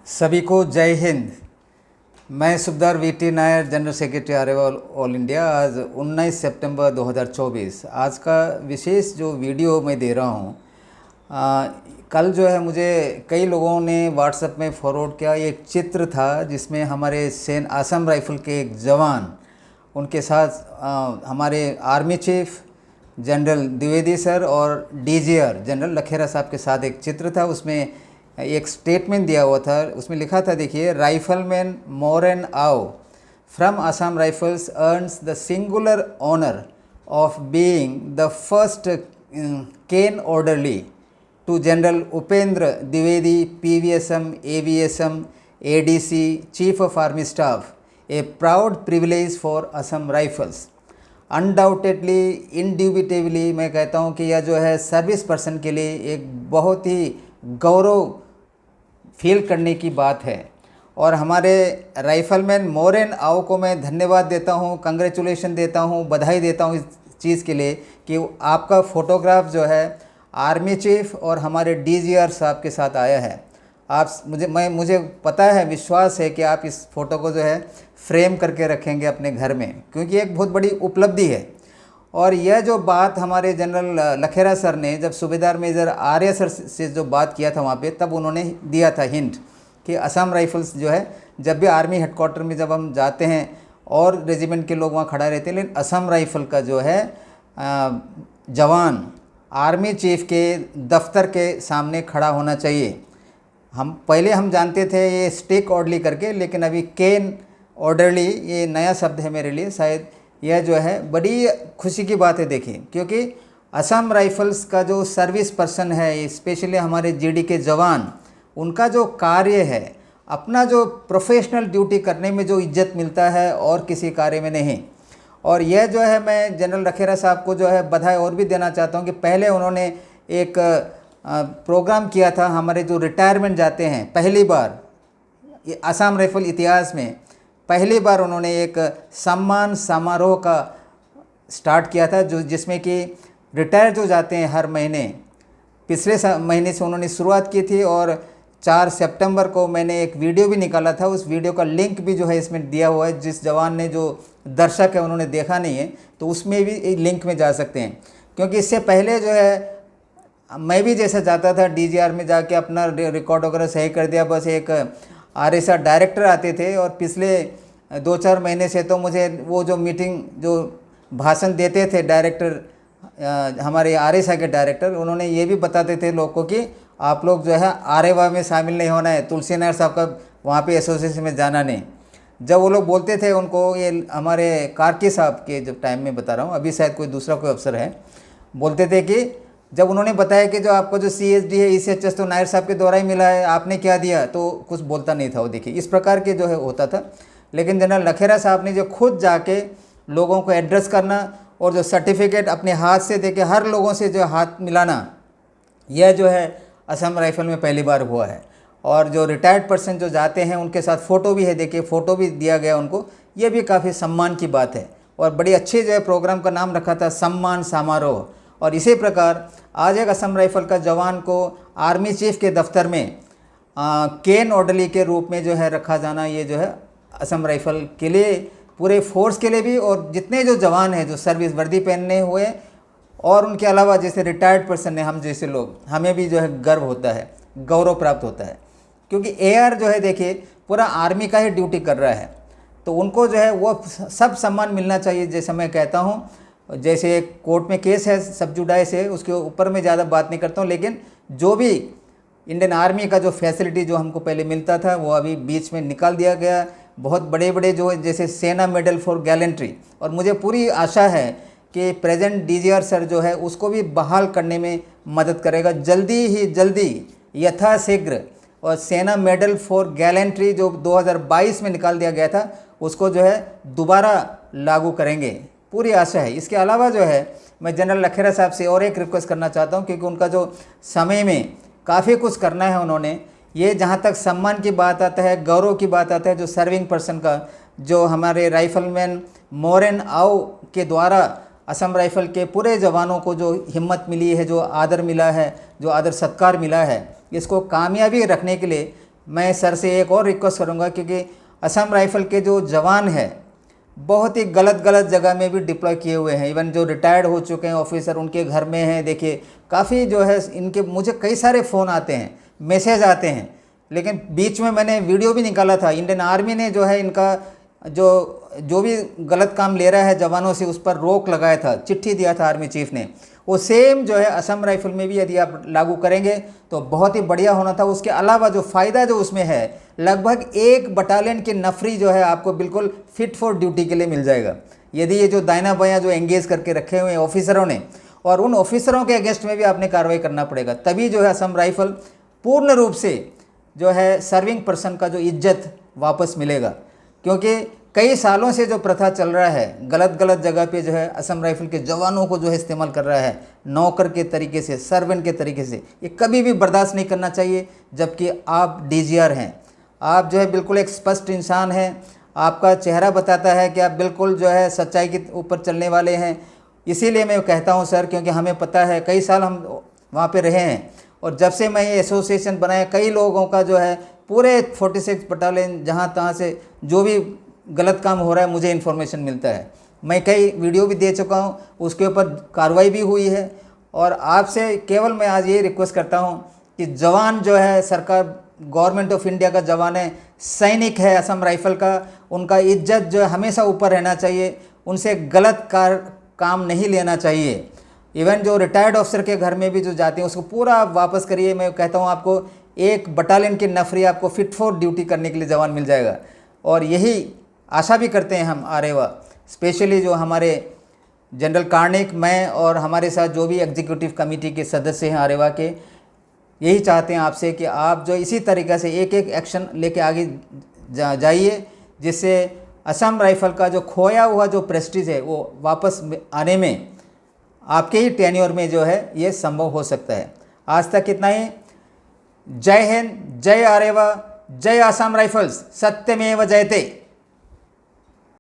सभी को जय हिंद। मैं सुबेदार V T Nair, general secretary Aryawal all India. आज 19 सितंबर 2024 आज का विशेष जो वीडियो मैं दे रहा हूँ, कल जो है मुझे कई लोगों ने व्हाट्सएप में फॉरवर्ड किया। एक चित्र था जिसमें हमारे असम राइफल के एक जवान, उनके साथ हमारे army chief general Dwivedi sir और डीजीआर जनरल लखेरा साहब के साथ एक चित्र था। उसमें एक स्टेटमेंट दिया हुआ था, उसमें लिखा था, देखिए, rifleman Moren Ao from Assam rifles earns the singular honour of being the first ken orderly to general Upendra Dwivedi PVSM AVSM ADC chief of army staff, a proud privilege for Assam rifles. Undoubtedly, indubitably मैं कहता हूँ कि यह जो है सर्विस पर्सन के लिए एक बहुत ही गौरव फील करने की बात है। और हमारे राइफलमैन मोरेन आओ को मैं धन्यवाद देता हूँ, कंग्रेचुलेशन देता हूँ, बधाई देता हूँ इस चीज़ के लिए कि आपका फ़ोटोग्राफ जो है आर्मी चीफ और हमारे डीजीआर साहब के साथ आया है। आप मुझे पता है, विश्वास है कि आप इस फ़ोटो को जो है फ्रेम करके रखेंगे अपने घर में, क्योंकि एक बहुत बड़ी उपलब्धि है। और यह जो बात हमारे जनरल लखेरा सर ने जब सूबेदार मेजर आर्य सर से जो बात किया था वहाँ पे, तब उन्होंने दिया था हिंट कि असम राइफल्स जो है, जब भी आर्मी हेडक्वार्टर में जब हम जाते हैं और रेजिमेंट के लोग वहाँ खड़ा रहते हैं, लेकिन असम राइफल का जो है जवान आर्मी चीफ के दफ्तर के सामने खड़ा होना चाहिए। हम जानते थे ये स्टिक ऑर्डरली करके, लेकिन अभी केन ऑर्डरली ये नया शब्द है मेरे लिए। शायद यह जो है बड़ी खुशी की बात है, देखिए, क्योंकि असम राइफल्स का जो सर्विस पर्सन है, स्पेशली हमारे जीडी के जवान, उनका जो कार्य है, अपना जो प्रोफेशनल ड्यूटी करने में जो इज्जत मिलता है और किसी कार्य में नहीं। और यह जो है मैं जनरल लखेरा साहब को जो है बधाई और भी देना चाहता हूँ कि पहले उन्होंने एक प्रोग्राम किया था, हमारे जो रिटायरमेंट जाते हैं, पहली बार असम राइफल इतिहास में पहली बार उन्होंने एक सम्मान समारोह का स्टार्ट किया था, जिसमें कि रिटायर जो जाते हैं हर महीने, पिछले महीने से उन्होंने शुरुआत की थी। और 4 सितंबर को मैंने एक वीडियो भी निकाला था, उस वीडियो का लिंक भी जो है इसमें दिया हुआ है। जिस जवान ने, जो दर्शक है उन्होंने देखा नहीं है, तो उसमें भी लिंक में जा सकते हैं। क्योंकि इससे पहले जो है मैं भी जैसा जाता था डीजीआर में जाके अपना रिकॉर्ड वगैरह सही कर दिया, बस एक आरएसआर डायरेक्टर आते थे। और पिछले 2-4 महीने से तो मुझे वो जो मीटिंग, जो भाषण देते थे डायरेक्टर, हमारे आरएसआर के डायरेक्टर, उन्होंने ये भी बताते थे लोग को कि आप लोग जो है आरएवा में शामिल नहीं होना है, तुलसी नायर साहब का वहाँ पे एसोसिएशन में जाना नहीं। जब वो लोग बोलते थे उनको, ये हमारे कार्की साहब के जब टाइम में बता रहा हूँ, अभी शायद कोई दूसरा कोई अफसर है, बोलते थे कि जब उन्होंने बताया कि जो आपको जो सीएसडी है, ईसीएचएस तो नायर साहब के द्वारा ही मिला है, आपने क्या दिया, तो कुछ बोलता नहीं था वो। देखिए, इस प्रकार के जो है होता था। लेकिन जनरल लखेरा साहब ने जो खुद जाके लोगों को एड्रेस करना और जो सर्टिफिकेट अपने हाथ से देके हर लोगों से जो हाथ मिलाना, यह जो है असम राइफल में पहली बार हुआ है। और जो रिटायर्ड पर्सन जो जाते हैं उनके साथ फ़ोटो भी है, देखिए, फ़ोटो भी दिया गया उनको। ये भी काफ़ी सम्मान की बात है। और बड़ी अच्छी जो है प्रोग्राम का नाम रखा था, सम्मान समारोह। और इसी प्रकार आज एक असम राइफल का जवान को आर्मी चीफ के दफ्तर में केन ऑर्डरली के रूप में जो है रखा जाना, ये जो है असम राइफल के लिए, पूरे फोर्स के लिए भी, और जितने जो जवान हैं जो सर्विस वर्दी पहनने हुए, और उनके अलावा जैसे रिटायर्ड पर्सन है, हम जैसे लोग, हमें भी जो है गर्व होता है, गौरव प्राप्त होता है। क्योंकि एआर जो है, देखिए, पूरा आर्मी का ही ड्यूटी कर रहा है, तो उनको जो है वो सब सम्मान मिलना चाहिए। जैसे मैं कहता हूँ, जैसे एक कोर्ट में केस है, सब जुडाइस है, उसके ऊपर मैं ज़्यादा बात नहीं करता हूँ, लेकिन जो भी इंडियन आर्मी का जो फैसिलिटी जो हमको पहले मिलता था, वो अभी बीच में निकाल दिया गया। बहुत बड़े बड़े जो जैसे सेना मेडल फॉर गैलेंट्री, और मुझे पूरी आशा है कि प्रेजेंट डीजीआर सर जो है उसको भी बहाल करने में मदद करेगा जल्दी ही जल्दी, यथाशीघ्र। और सेना मेडल फॉर गैलेंट्री जो 2022 में निकाल दिया गया था, उसको जो है दोबारा लागू करेंगे, पूरी आशा है। इसके अलावा जो है मैं जनरल लखेरा साहब से और एक रिक्वेस्ट करना चाहता हूँ, क्योंकि उनका जो समय में काफ़ी कुछ करना है उन्होंने। ये जहाँ तक सम्मान की बात आता है, गौरव की बात आता है, जो सर्विंग पर्सन का, जो हमारे राइफलमैन मोरेन आओ के द्वारा असम राइफल के पूरे जवानों को जो हिम्मत मिली है, जो आदर मिला है, जो आदर सत्कार मिला है, इसको कामयाबी रखने के लिए मैं सर से एक और रिक्वेस्ट करूंगा, क्योंकि असम राइफल के जो जवान हैं बहुत ही गलत जगह में भी डिप्लॉय किए हुए हैं। इवन जो रिटायर्ड हो चुके हैं ऑफिसर उनके घर में हैं। देखिए काफ़ी जो है इनके, मुझे कई सारे फ़ोन आते हैं, मैसेज आते हैं। लेकिन बीच में मैंने वीडियो भी निकाला था, इंडियन आर्मी ने जो है इनका जो भी गलत काम ले रहा है जवानों से उस पर रोक लगाया था, चिट्ठी दिया था आर्मी चीफ ने। वो सेम जो है असम राइफल में भी यदि आप लागू करेंगे तो बहुत ही बढ़िया होना था। उसके अलावा जो फ़ायदा जो उसमें है, लगभग 1 बटालियन की नफरी जो है आपको बिल्कुल फिट फॉर ड्यूटी के लिए मिल जाएगा। यदि ये जो दायना बायां जो एंगेज करके रखे हुए हैं ऑफिसरों ने, और उन ऑफिसरों के अगेंस्ट में भी आपने कार्रवाई करना पड़ेगा, तभी जो है असम राइफल पूर्ण रूप से जो है सर्विंग पर्सन का जो इज्जत वापस मिलेगा। क्योंकि कई सालों से जो प्रथा चल रहा है, गलत जगह पे जो है असम राइफल के जवानों को जो है इस्तेमाल कर रहा है नौकर के तरीके से, सर्वेंट के तरीके से, ये कभी भी बर्दाश्त नहीं करना चाहिए। जबकि आप डीजीआर हैं, आप जो है बिल्कुल एक स्पष्ट इंसान हैं, आपका चेहरा बताता है कि आप बिल्कुल जो है सच्चाई के ऊपर चलने वाले हैं। इसीलिए मैं कहता हूं सर, क्योंकि हमें पता है, कई साल हम वहाँ पे रहे हैं, और जब से मैं ये एसोसिएशन बनाया, कई लोगों का जो है पूरे 46 बटालियन जहाँ तहाँ से जो भी गलत काम हो रहा है मुझे इन्फॉर्मेशन मिलता है। मैं कई वीडियो भी दे चुका हूँ, उसके ऊपर कार्रवाई भी हुई है। और आपसे केवल मैं आज ये रिक्वेस्ट करता हूँ कि जवान जो है, सरकार गवर्नमेंट ऑफ इंडिया का जवान है, सैनिक है असम राइफल का, उनका इज्जत जो है हमेशा ऊपर रहना चाहिए, उनसे गलत काम नहीं लेना चाहिए। इवन जो रिटायर्ड ऑफिसर के घर में भी जो जाते हैं उसको पूरा आप वापस करिए। मैं कहता हूँ आपको 1 बटालियन की नफरी आपको फिट फॉर ड्यूटी करने के लिए जवान मिल जाएगा। और यही आशा भी करते हैं हम आरेवा, स्पेशली जो हमारे जनरल कार्निक, मैं और हमारे साथ जो भी एग्जीक्यूटिव कमेटी के सदस्य हैं आरेवा के, यही चाहते हैं आपसे कि आप जो इसी तरीक़े से एक एक्शन लेके आगे जाइए, जिससे असम राइफल का जो खोया हुआ जो प्रेस्टीज है वो वापस आने में आपके ही टेन्योर में जो है ये संभव हो सकता है। आज तक इतना ही। जय हिंद, जय आरेवा, जय असम राइफल्स, सत्यमेव जयते।